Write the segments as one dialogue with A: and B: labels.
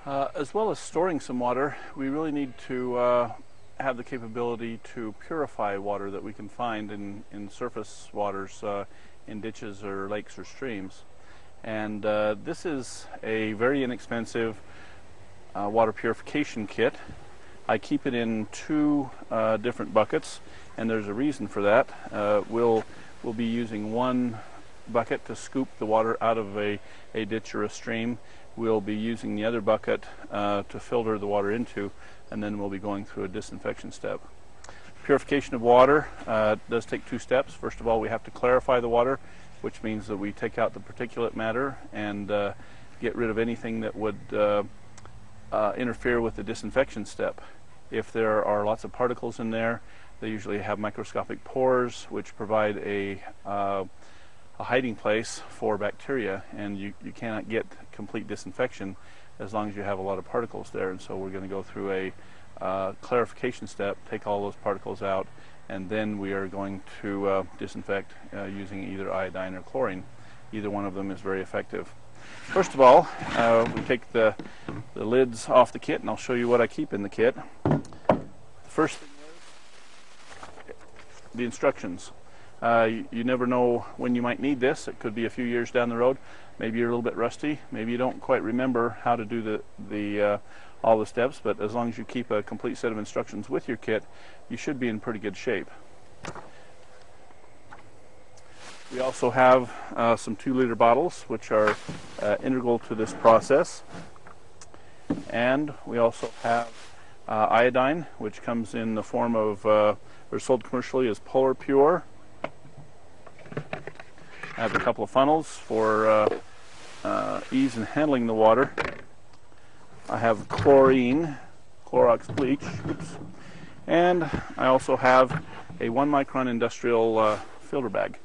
A: As well as storing some water, we really need to have the capability to purify water that we can find in surface waters, in ditches or lakes or streams. And this is a very inexpensive water purification kit. I keep it in two different buckets, and there's a reason for that. We'll be using one bucket to scoop the water out of a ditch or a stream. We'll be using the other bucket to filter the water into, and then we'll be going through a disinfection step. Purification of water does take two steps. First of all, we have to clarify the water, which means that we take out the particulate matter and get rid of anything that would interfere with the disinfection step. If there are lots of particles in there, they usually have microscopic pores which provide a hiding place for bacteria, and you cannot get complete disinfection as long as you have a lot of particles there. And so we're going to go through a clarification step, take all those particles out, and then we are going to disinfect using either iodine or chlorine. Either one of them is very effective. First of all, we take the lids off the kit, and I'll show you what I keep in the kit. The first thing is the instructions. You never know when you might need this. It could be a few years down the road. Maybe you're a little bit rusty. Maybe you don't quite remember how to do all the steps, but as long as you keep a complete set of instructions with your kit, you should be in pretty good shape. We also have some 2-liter bottles, which are integral to this process. And we also have iodine, which comes in the form of, or sold commercially as Polar Pure. I have a couple of funnels for ease in handling the water. I have chlorine, Clorox bleach, and I also have a 1-micron industrial filter bag.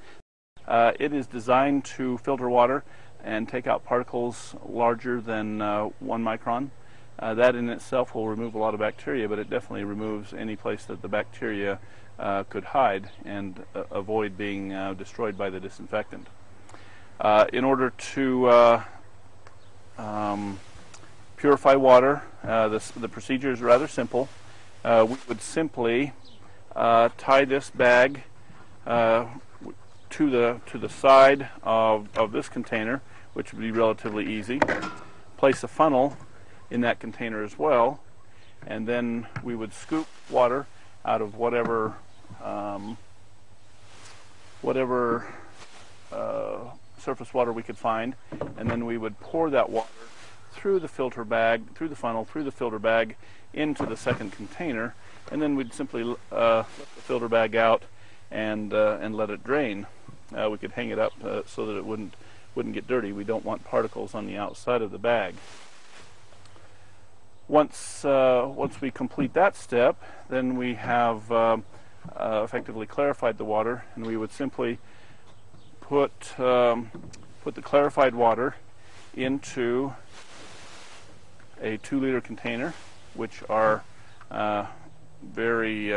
A: It is designed to filter water and take out particles larger than 1 micron. That in itself will remove a lot of bacteria, but it definitely removes any place that the bacteria could hide and avoid being destroyed by the disinfectant. In order to purify water, the procedure is rather simple. We would simply tie this bag to the side of this container, which would be relatively easy. Place a funnel in that container as well, and then we would scoop water out of whatever surface water we could find, and then we would pour that water through the filter bag, through the funnel, through the filter bag into the second container, and then we'd simply let the filter bag out and let it drain. We could hang it up so that it wouldn't get dirty. We don't want particles on the outside of the bag. Once we complete that step, then we have effectively clarified the water, and we would simply put the clarified water into a 2-liter container, which are very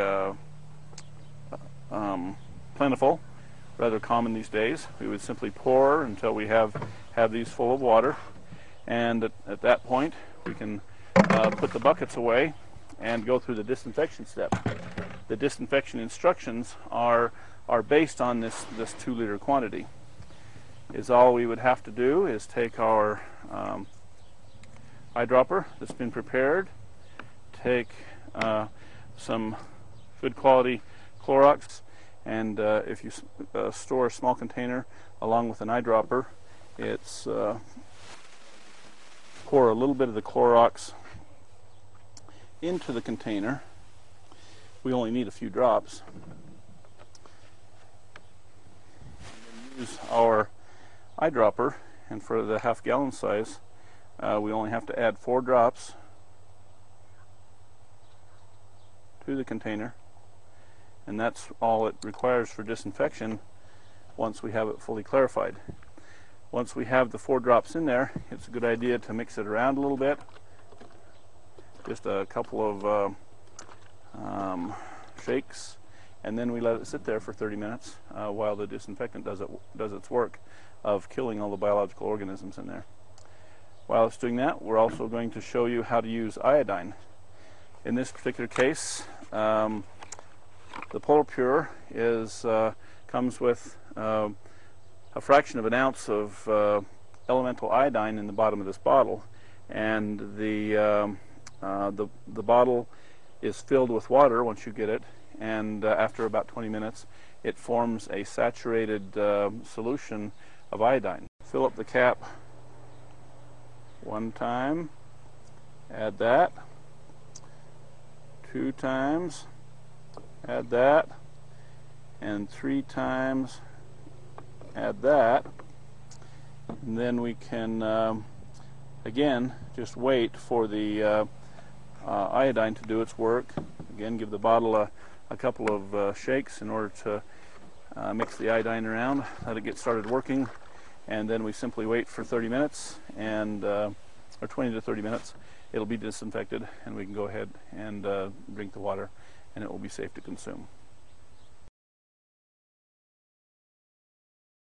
A: plentiful, rather common these days. We would simply pour until we have these full of water, and at that point we can put the buckets away and go through the disinfection step. The disinfection instructions are based on this 2-liter quantity. All we would have to do is take our eyedropper that's been prepared, take some good quality Clorox, and if you store a small container along with an eyedropper, it's pour a little bit of the Clorox into the container. We only need a few drops. And then use our eyedropper, and for the half-gallon size, we only have to add 4 drops to the container, and that's all it requires for disinfection once we have it fully clarified. Once we have the 4 drops in there, it's a good idea to mix it around a little bit. Just a couple of shakes, and then we let it sit there for 30 minutes while the disinfectant does its work of killing all the biological organisms in there. While it's doing that, we're also going to show you how to use iodine. In this particular case, the Polar Pure comes with a fraction of an ounce of elemental iodine in the bottom of this bottle, and the bottle is filled with water once you get it, and after about 20 minutes it forms a saturated solution of iodine. Fill up the cap one time, add that, 2 times, add that, and 3 times, add that, and then we can again just wait for the iodine to do its work. Again, give the bottle a couple of shakes in order to mix the iodine around, let it get started working, and then we simply wait for 30 minutes, and or 20 to 30 minutes. It'll be disinfected, and we can go ahead and drink the water, and it will be safe to consume.